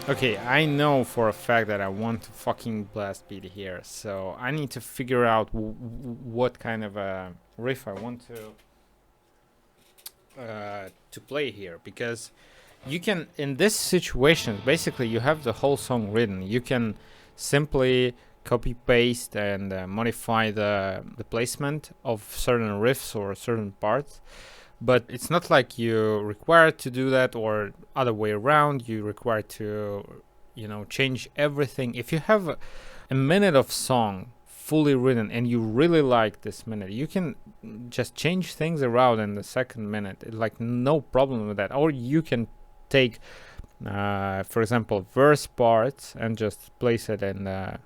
Okay, I know for a fact that I want to fucking blast beat here, so I need to figure out what kind of a riff I want to play here, because you can, in this situation, basically you have the whole song written. You can simply copy paste and modify the placement of certain riffs or certain parts, but it's not like you're required to do that, or other way around, you require to, change everything. If you have a minute of song fully written and you really like this minute, you can just change things around in the second minute, like no problem with that. Or you can take for example verse parts and just place it in the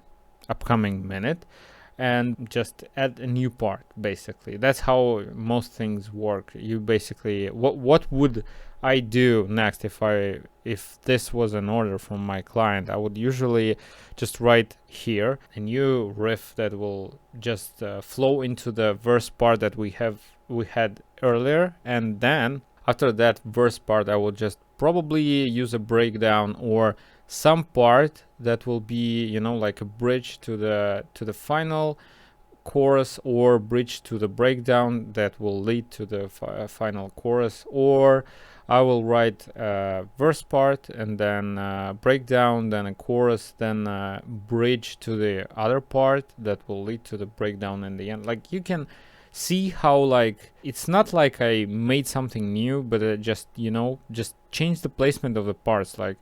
upcoming minute and just add a new part. Basically, that's how most things work. You basically, what would I do next if this was an order from my client? I would usually just write here a new riff that will just flow into the verse part that we had earlier, and then after that verse part I will just probably use a breakdown or some part that will be, like a bridge to the final chorus, or bridge to the breakdown that will lead to the final chorus. Or I will write a verse part and then breakdown, then a chorus, then bridge to the other part that will lead to the breakdown in the end. Like, you can see how, like, it's not like I made something new, but just change the placement of the parts. Like,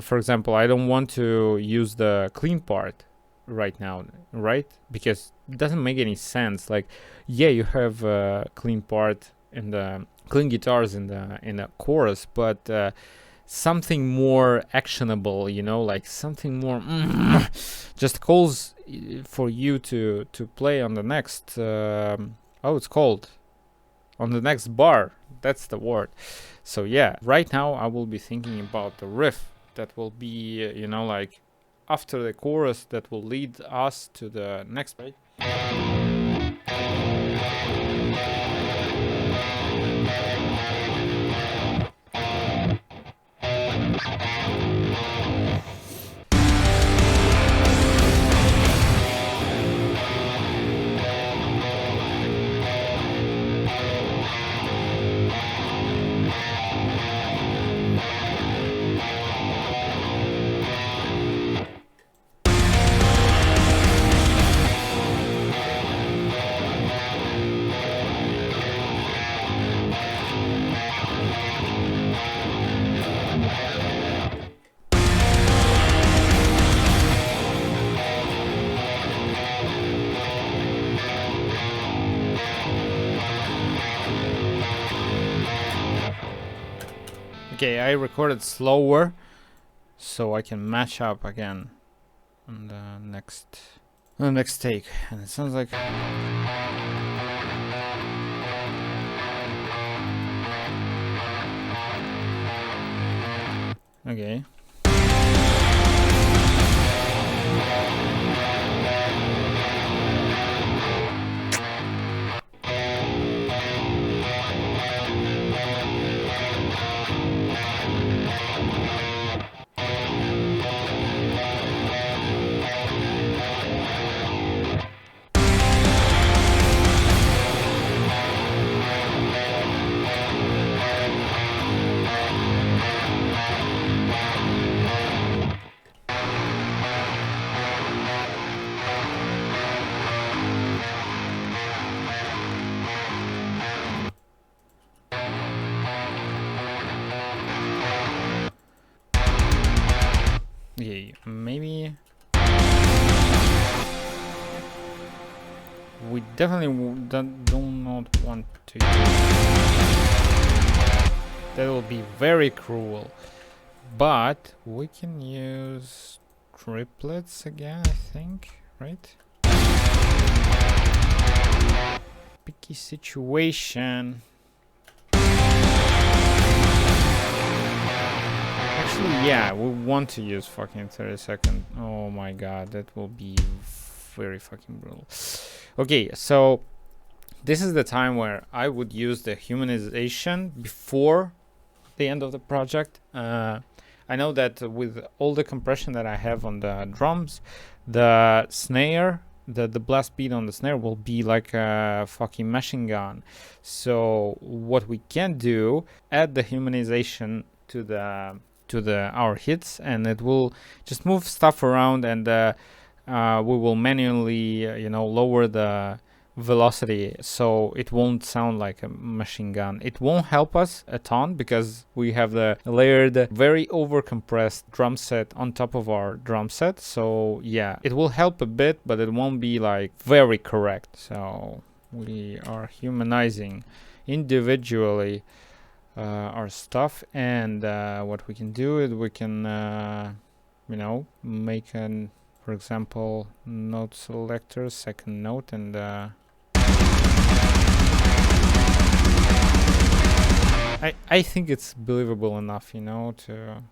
for example, I don't want to use the clean part right now, right? Because it doesn't make any sense. Like, yeah, you have a clean part in the clean guitars in the chorus, but something more actionable, like something more just calls for you to play on the next it's called on the next bar. That's the word. So yeah, right now I will be thinking about the riff that will be like after the chorus, that will lead us to the next, right? Okay, I recorded slower so I can match up again on the next take, and it sounds like okay. Okay, maybe we definitely do not want to use. That will be very cruel. But we can use triplets again, I think, right? Picky situation. Actually, yeah, we want to use fucking 30-second. Oh my god, that will be very fucking brutal. Okay, so this is the time where I would use the humanization before the end of the project. I know that with all the compression that I have on the drums, the snare, the blast beat on the snare will be like a fucking machine gun. So what we can do, add the humanization to the our hits, and it will just move stuff around, and we will manually lower the velocity so it won't sound like a machine gun. It won't help us a ton because we have the layered, very over compressed drum set on top of our drum set. So yeah, it will help a bit, but it won't be like very correct. So we are humanizing individually our stuff, and what we can do is we can make an, for example, note selector, second note, and I think it's believable enough, to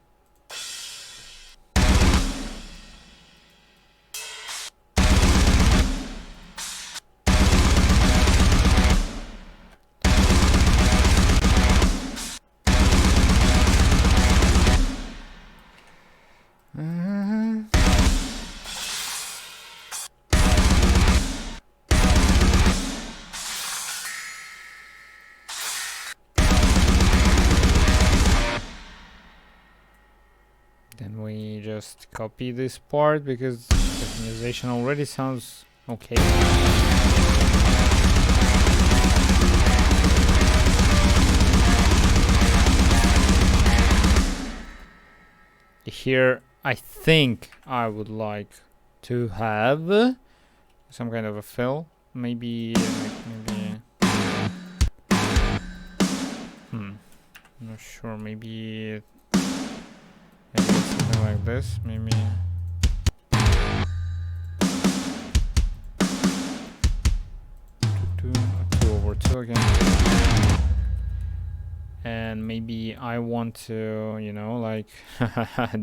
then we just copy this part because the synchronization already sounds okay. Here, I think I would like to have some kind of a fill. Maybe not sure. Maybe something like this. Maybe two over two again. And maybe I want to, like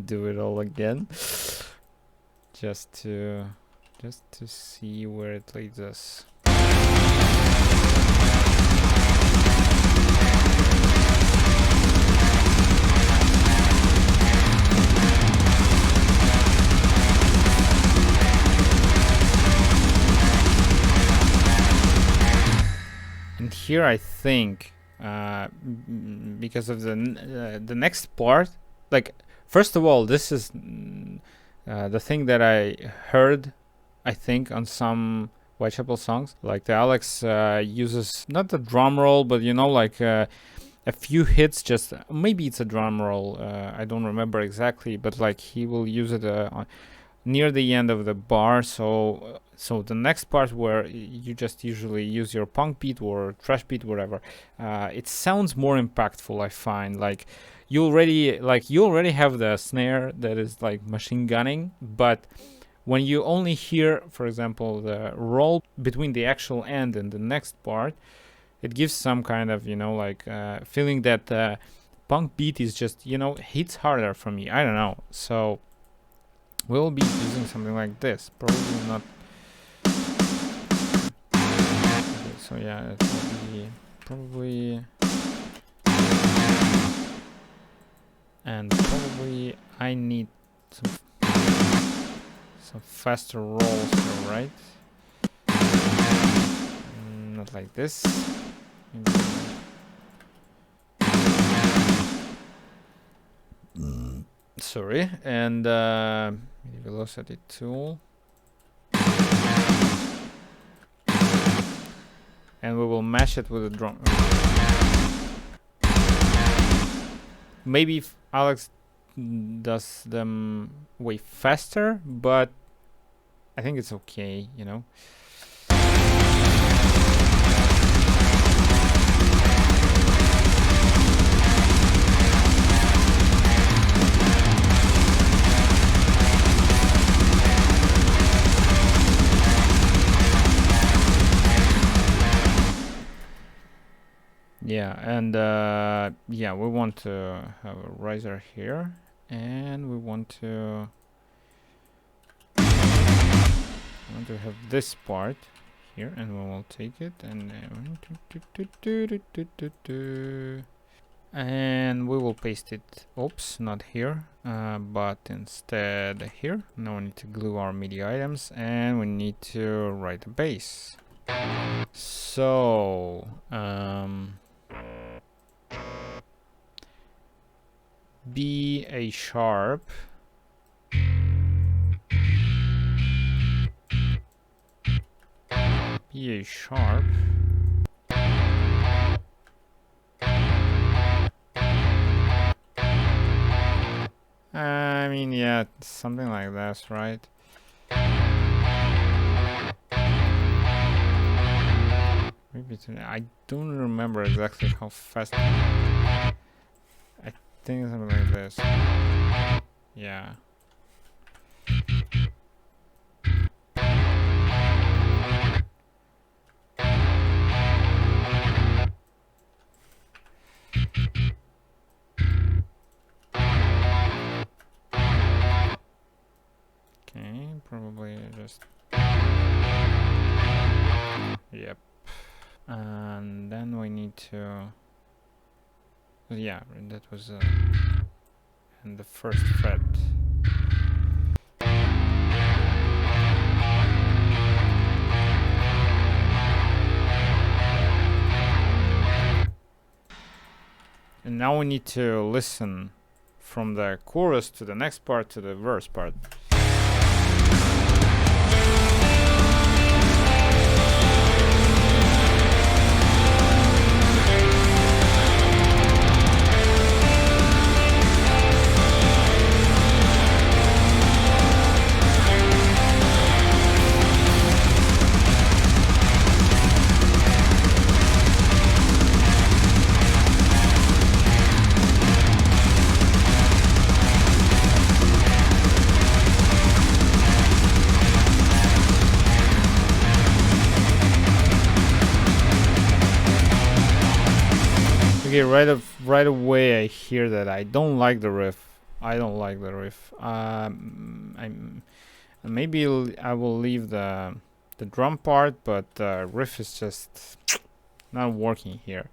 do it all again, just to see where it leads us. And here I think, because of the next part, like, first of all, this is the thing that I heard, I think, on some Whitechapel songs. Like the Alex uses not the drum roll, but like a few hits, just maybe it's a drum roll, I don't remember exactly, but like he will use it near the end of the bar. So the next part where you just usually use your punk beat or thrash beat, whatever, it sounds more impactful, I find. Like you already have the snare that is like machine gunning, but when you only hear, for example, the roll between the actual end and the next part, it gives some kind of feeling that punk beat is just hits harder for me. I don't know. So we'll be using something like this. Probably not. Okay, so yeah, it will be probably, and probably I need some faster rolls here, right? Not like this. Maybe. Sorry, and velocity tool, and we will mash it with a drum. Maybe if Alex does them way faster, but I think it's okay, Yeah, and yeah, we want to have a riser here, and we want to have this part here, and we will take it and And we will paste it, oops, not here, but instead here. Now we need to glue our MIDI items, and we need to write a bass. So B A sharp, B A sharp, I mean, yeah, something like this, right? Maybe I don't remember exactly how fast. I think something like this. Yeah. Okay, probably just. Yep. And then we need to. Yeah, that was in the first fret. And now we need to listen from the chorus to the next part to the verse part. Okay, right away I hear that I don't like the riff. I don't like the riff. Maybe I will leave the drum part, but the riff is just not working here.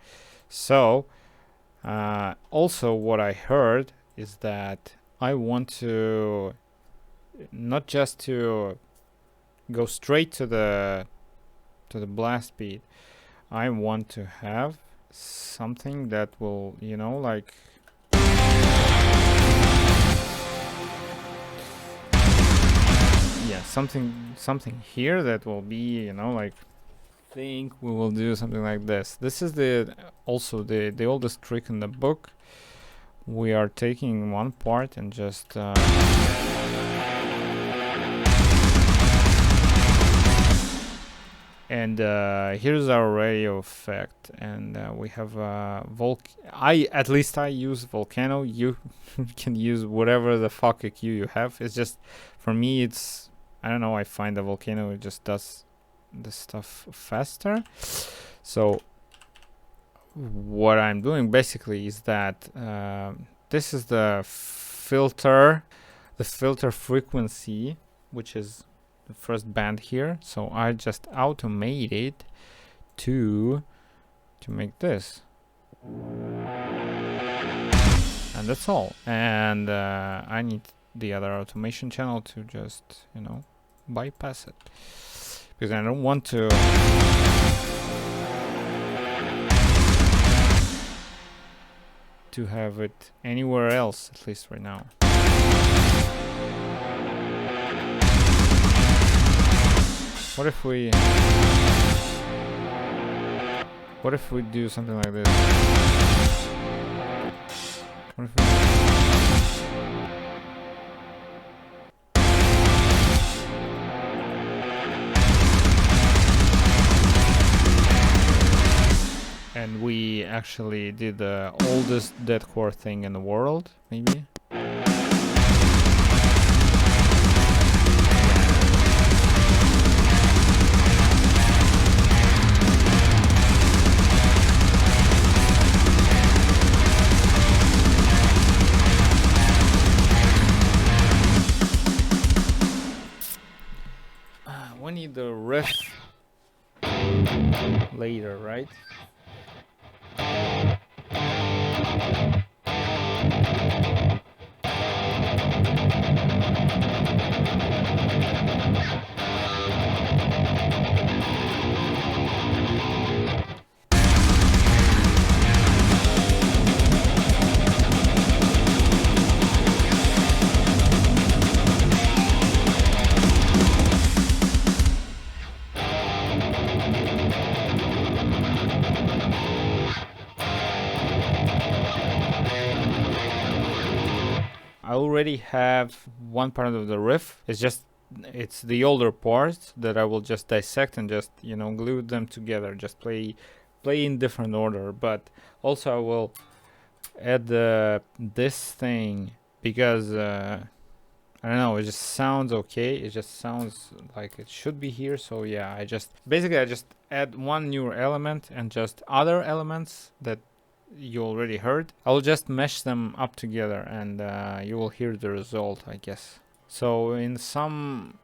So also what I heard is that I want to not just to go straight to the blast beat. I want to have something that will, you know, like yeah, something here that will be, you know, like think we will do something like this. This is the also the oldest trick in the book. We are taking one part and just and here's our radio effect, and we have at least I use volcano. You can use whatever the fuck EQ you have. It's just for me it's, I don't know, I find the volcano, it just does the stuff faster. So what I'm doing basically is that this is the filter frequency, which is the first band here. So I just automate it to make this, and that's all. And I need the other automation channel to just, you know, bypass it, because I don't want to have it anywhere else, at least right now. What if we do something like this? What if and we actually did the oldest deathcore thing in the world, maybe? We need the riff later, right? I already have one part of the riff. It's the older parts that I will just dissect and just, you know, glue them together, just play in different order. But also I will add this thing because I don't know, it just sounds okay. It just sounds like it should be here. So yeah, I just add one new element and just other elements that you already heard. I'll just mesh them up together and you will hear the result, I guess. So in some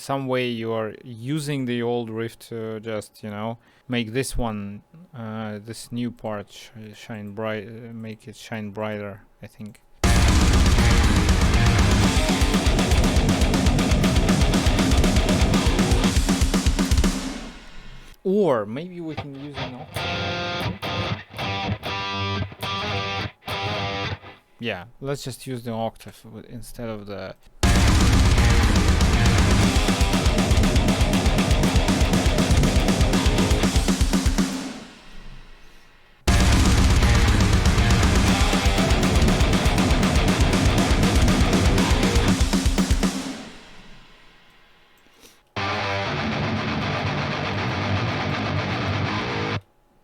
way you are using the old riff to just, you know, make this one, this new part shine bright, make it shine brighter, I think. Or maybe we can use an octave. Yeah, let's just use the octave instead of the...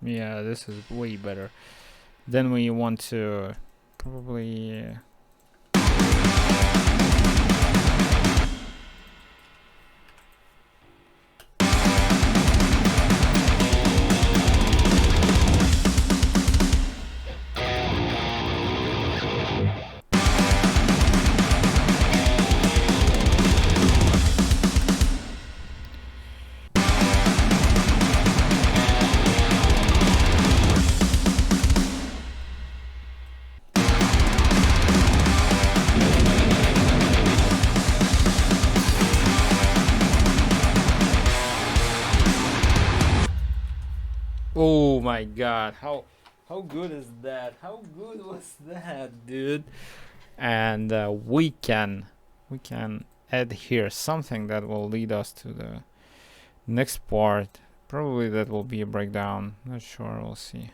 Yeah, this is way better. Then we want to probably... Oh my god, how good is that? How good was that, dude? And we can add here something that will lead us to the next part. Probably that will be a breakdown. Not sure, we'll see.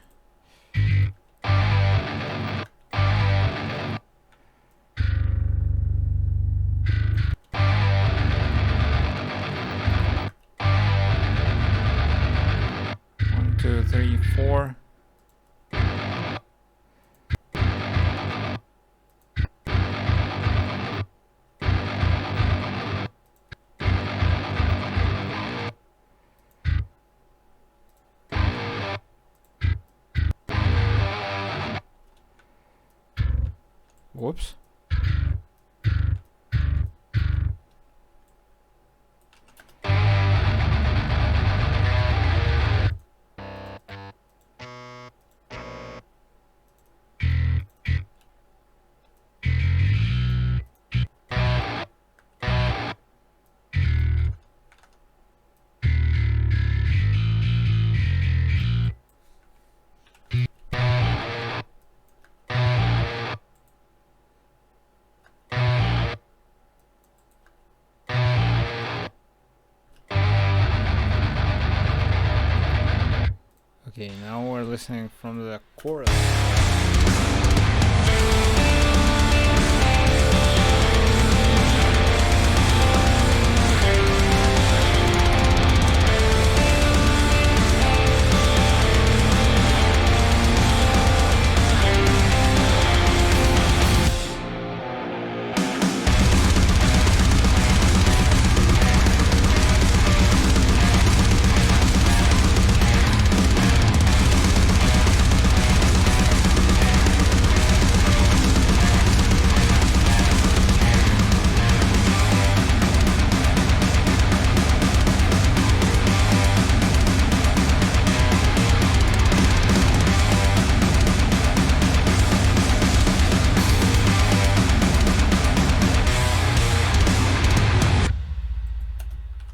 One, two, three, four. Whoops. Okay, now we're listening from the chorus.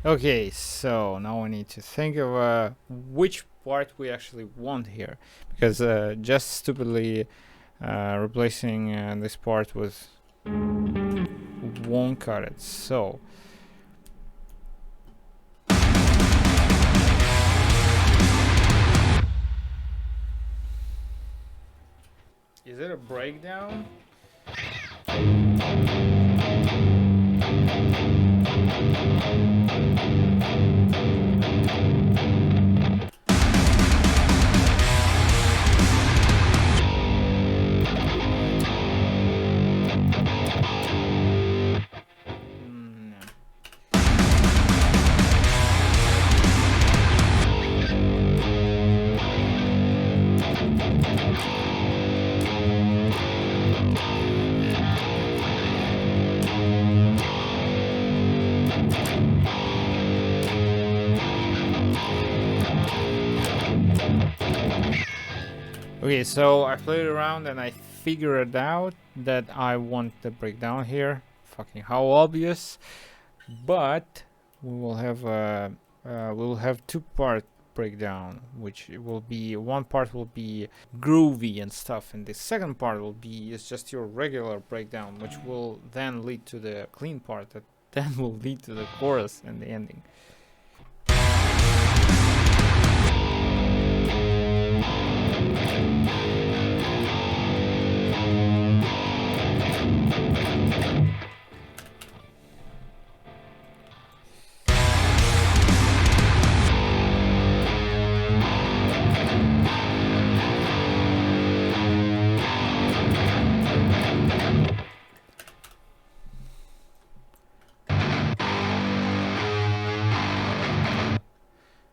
Okay, so now we need to think of which part we actually want here, because just stupidly replacing this part with won't cut it. So is it a breakdown? Okay, so I played around and I figured out that I want the breakdown here. Fucking how obvious! But we will have two-part breakdown, which will be one part will be groovy and stuff, and the second part will be is just your regular breakdown, which will then lead to the clean part that then will lead to the chorus and the ending.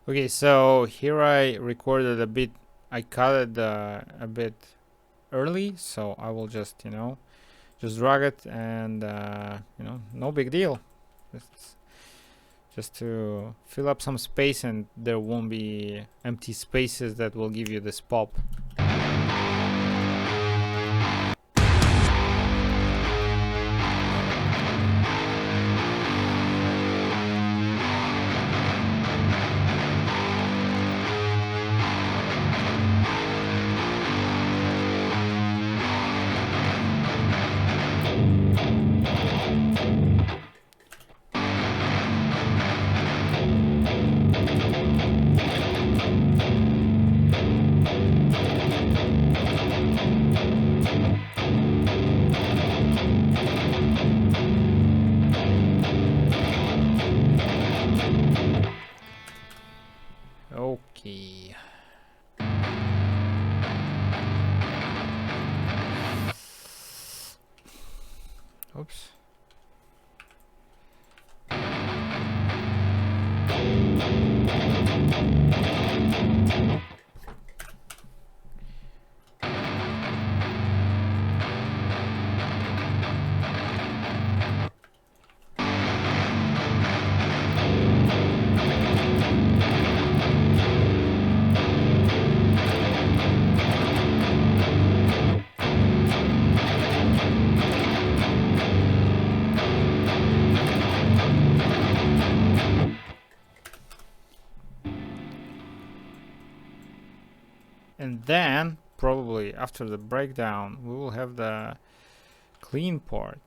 Okay, so here I recorded a bit. I cut it a bit early, so I will just just drag it and no big deal. Just to fill up some space, and there won't be empty spaces that will give you this pop. Okay. Oops. And then probably after the breakdown we will have the clean part,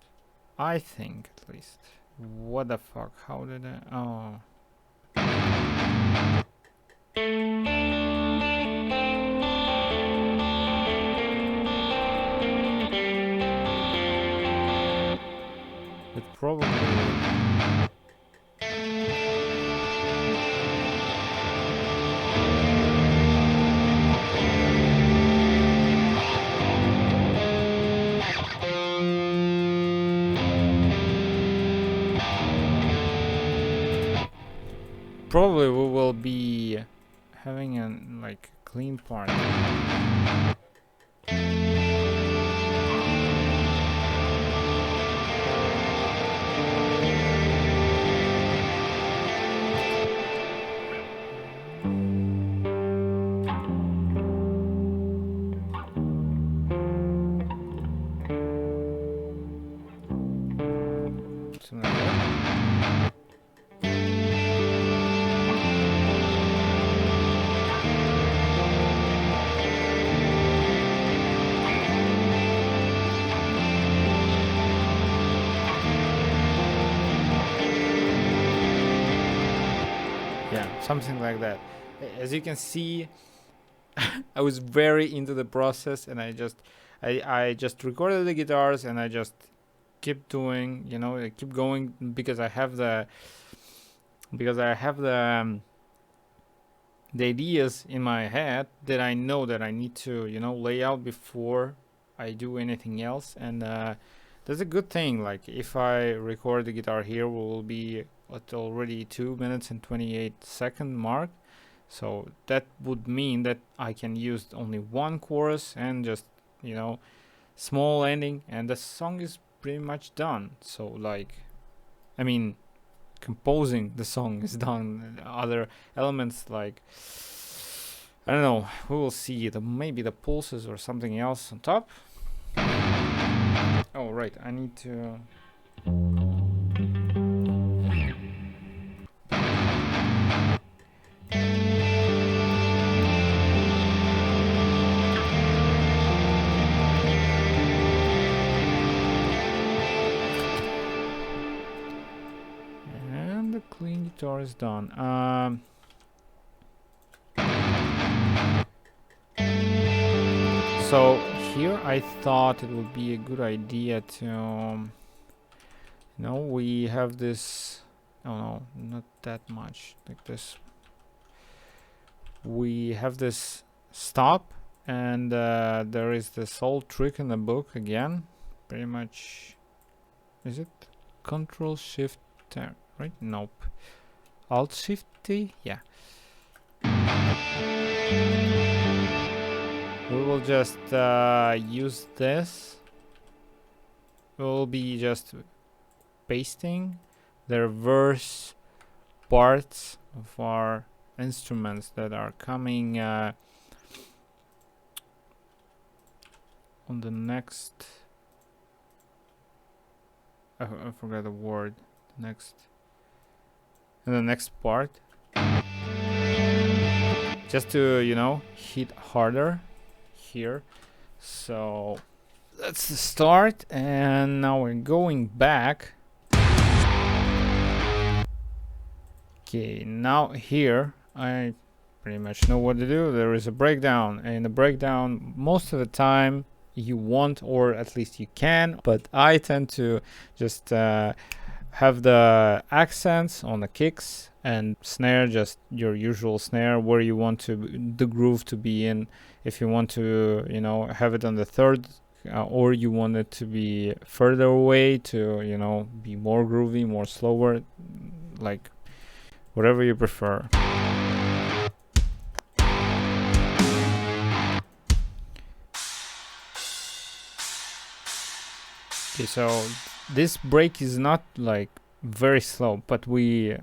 I think, at least. What the fuck, how did I it probably we will be having a like clean part. Something like that. something like that. As you can see, I was very into the process, and I just recorded the guitars, and I just keep doing, you know, I keep going because I have the the ideas in my head that I know that I need to, you know, lay out before I do anything else. And that's a good thing. Like, if I record the guitar here, will be at already 2 minutes and 28-second mark. So that would mean that I can use only one chorus and just, you know, small ending, and the song is pretty much done. So, like, I mean, composing the song is done. Other elements, like, I don't know, we will see, maybe the pulses or something else on top. Oh right, I need to and the clean guitar is done. So here I thought it would be a good idea to, you know, we have this, oh no, not that much, like this. We have this stop, and there is this old trick in the book again, pretty much, is it Control Shift, right? Nope. Alt Shift T, yeah. We will just use this. We'll be just pasting the reverse parts of our instruments that are coming on the next. I forgot the word. Next. In the next part. Just to, you know, hit harder here. So that's the start, and now we're going back. Okay, now here I pretty much know what to do. There is a breakdown, and the breakdown most of the time you want, or at least you can, but I tend to just have the accents on the kicks and snare, just your usual snare where you want to the groove to be in. If you want to, you know, have it on the third, or you want it to be further away to, you know, be more groovy, more slower, like whatever you prefer. Okay, so this break is not like very slow, but we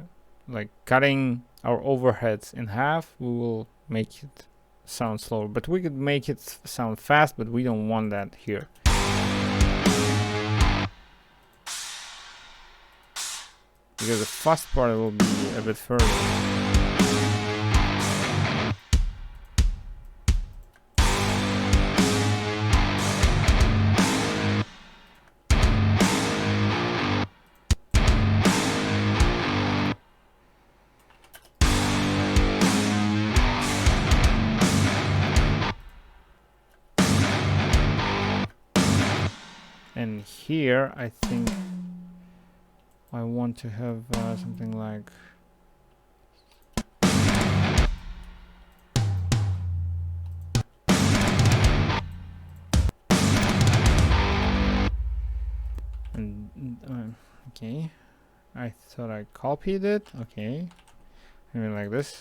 like cutting our overheads in half, we will make it sound slower, but we could make it sound fast, but we don't want that here. Because the fast part will be a bit further. And here I think I want to have something like okay, I thought I copied it. Okay, maybe like this.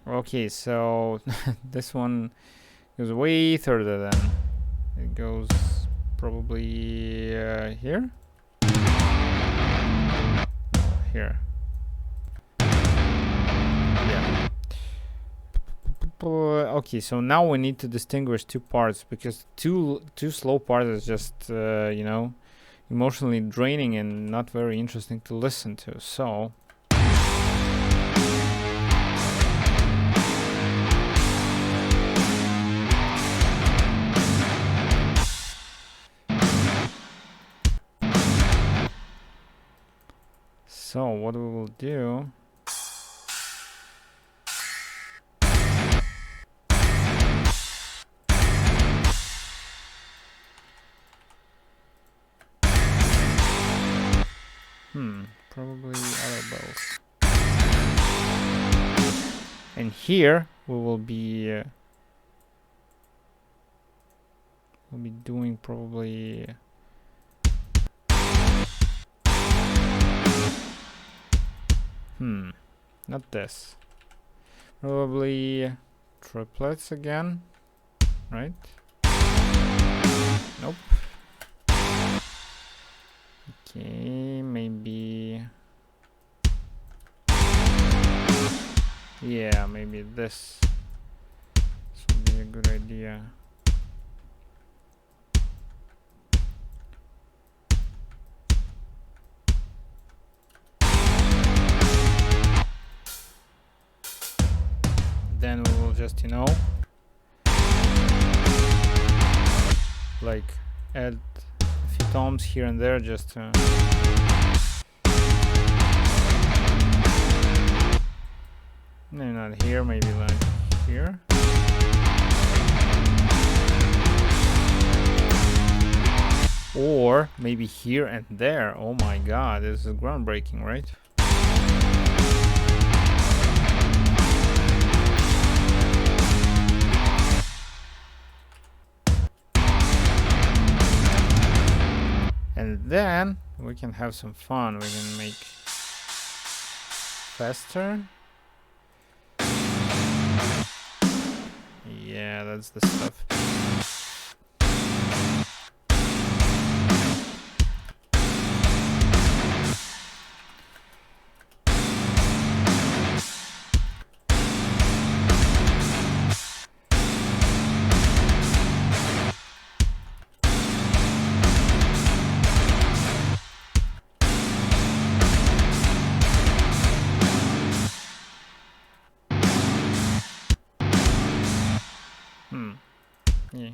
Okay, so this one goes way further than it goes, probably here. Here. Yeah. Okay, so now we need to distinguish two parts, because two slow parts is just you know, emotionally draining and not very interesting to listen to. So So what we will do, probably other bells. And here we will be doing probably not this. Probably triplets again, right? Nope. Okay, maybe. Yeah, maybe this would be a good idea. Then we will just, like add a few toms here and there just to no, not here, maybe like here. Or maybe here and there. Oh my god, this is groundbreaking, right? And then we can have some fun. We can make faster. Yeah, that's the stuff. Yeah.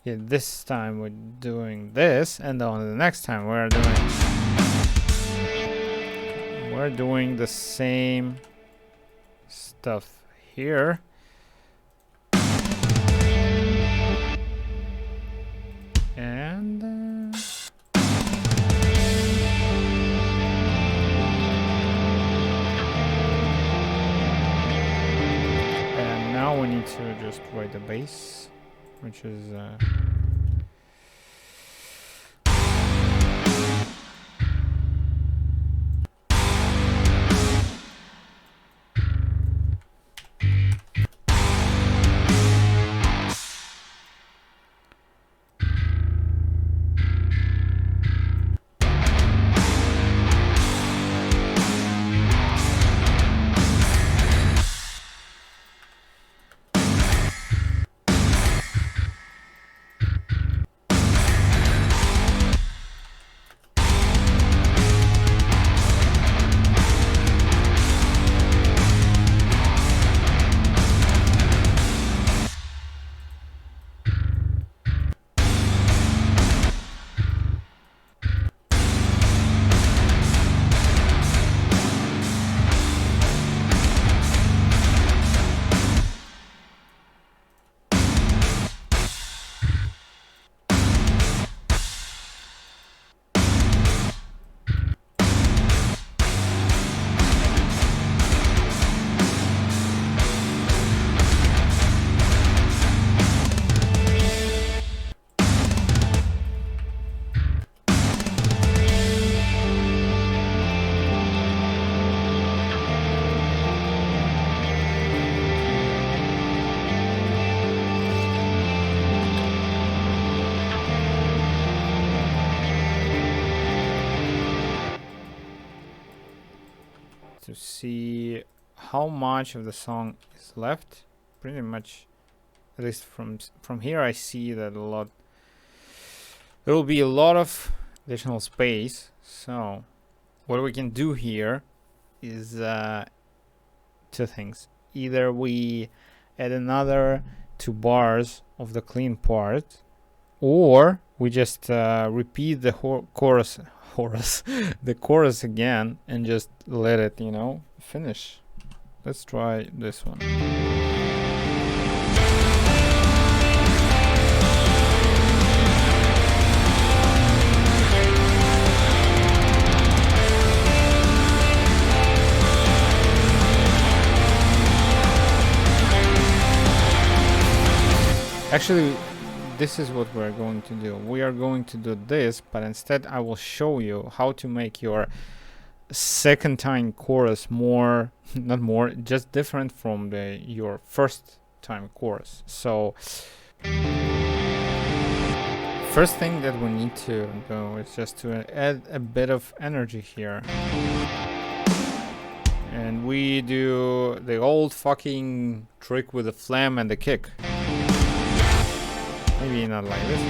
Yeah, this time we're doing this, and on the next time we're doing the same stuff here. And now we need to just write the bass, which is to see how much of the song is left. pretty much, at least from here, I see that there will be a lot of additional space. So what we can do here is two things. Either we add another 2 bars of the clean part, or we just repeat the chorus the chorus again and just let it, finish. Let's try this one. Actually, this is what we're going to do. We are going to do this, but instead I will show you how to make your second time chorus more, not more, just different from your first time chorus. So first thing that we need to do is just to add a bit of energy here. And we do the old fucking trick with the flam and the kick. Maybe not like this.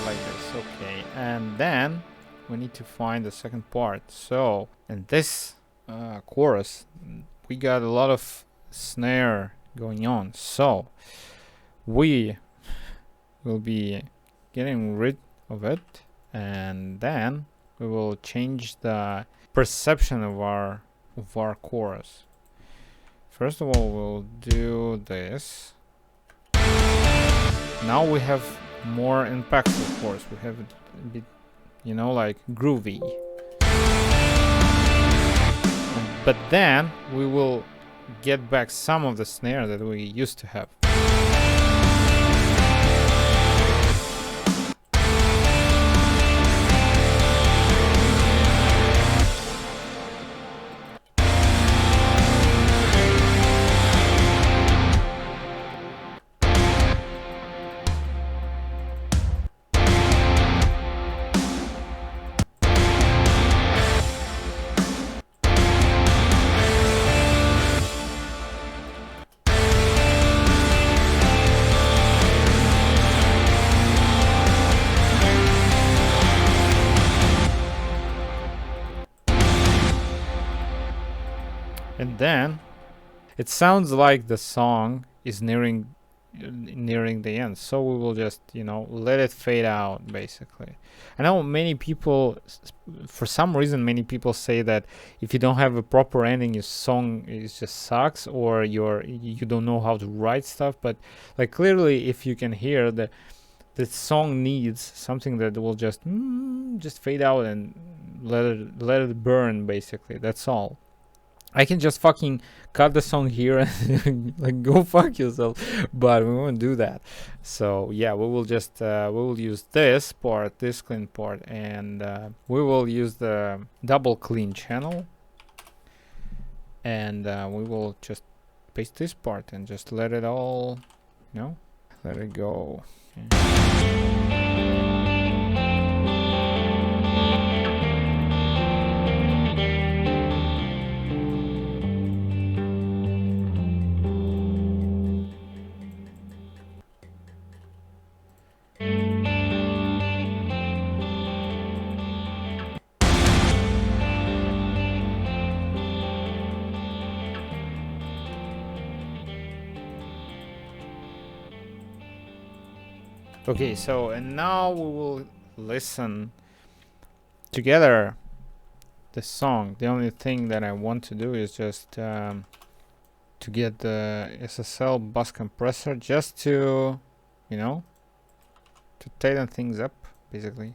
Like this, okay. And then we need to find the second part. So in this chorus, we got a lot of snare going on. So we will be getting rid of it, and then we will change the perception of our chorus. First of all, we'll do this. Now we have more impactful chorus. We have it a bit, like groovy. But then we will get back some of the snare that we used to have. And then it sounds like the song is nearing the end, so we will just let it fade out. Basically, I know many people, for some reason, many people say that if you don't have a proper ending, your song just sucks, or you don't know how to write stuff. But like clearly, if you can hear the song needs something that will just fade out and let it burn. Basically, that's all. I can just fucking cut the song here and like go fuck yourself, but we won't do that. So yeah, we will just we will use this part, this clean part, and we will use the double clean channel, and we will just paste this part and just let it all, let it go. Okay. Okay, so and now we will listen together the song. The only thing that I want to do is just to get the SSL bus compressor, just to to tighten things up, basically.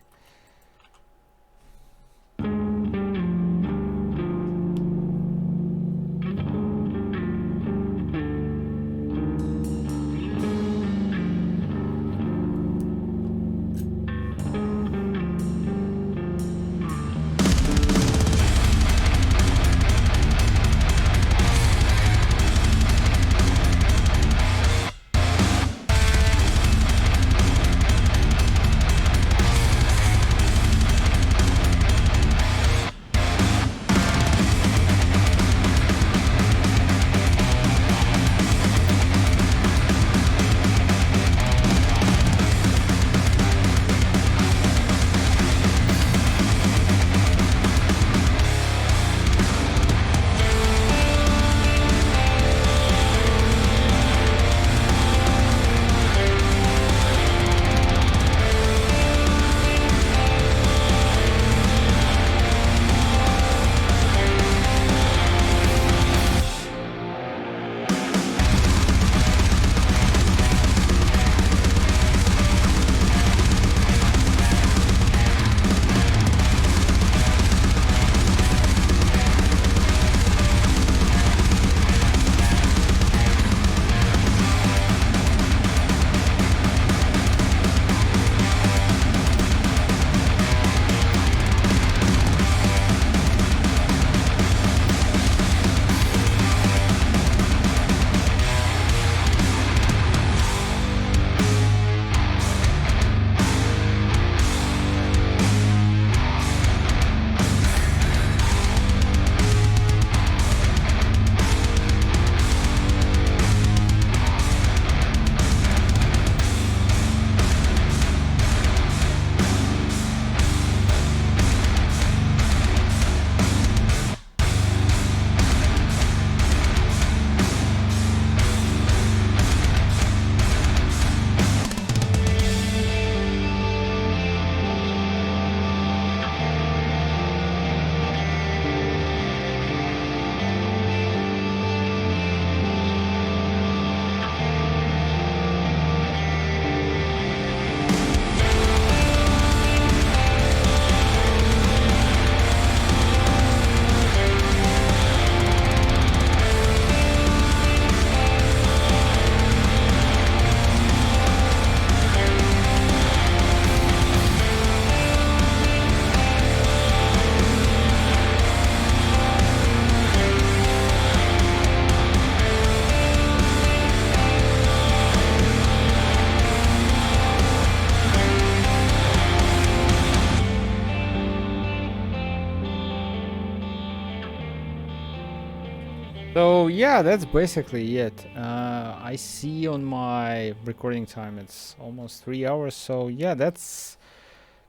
So yeah, that's basically it. I see on my recording time it's almost 3 hours. So yeah, that's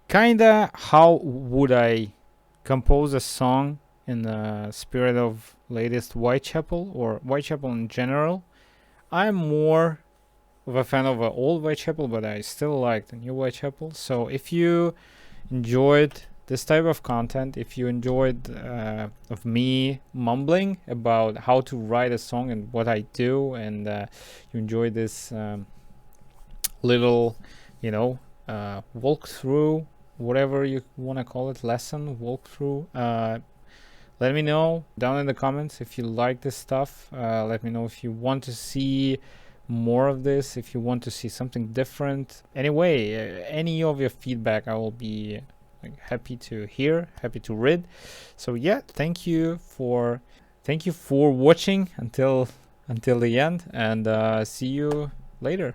kinda how would I compose a song in the spirit of latest Whitechapel or Whitechapel in general. I'm more of a fan of old Whitechapel, but I still like the new Whitechapel. So if you enjoyed this type of content, if you enjoyed of me mumbling about how to write a song and what I do, and you enjoyed this little, you know, walkthrough, whatever you want to call it, lesson, walkthrough, let me know down in the comments if you like this stuff. Let me know if you want to see more of this, if you want to see something different. Anyway, any of your feedback I will be happy to hear, happy to read. So yeah, thank you for watching until the end, and see you later.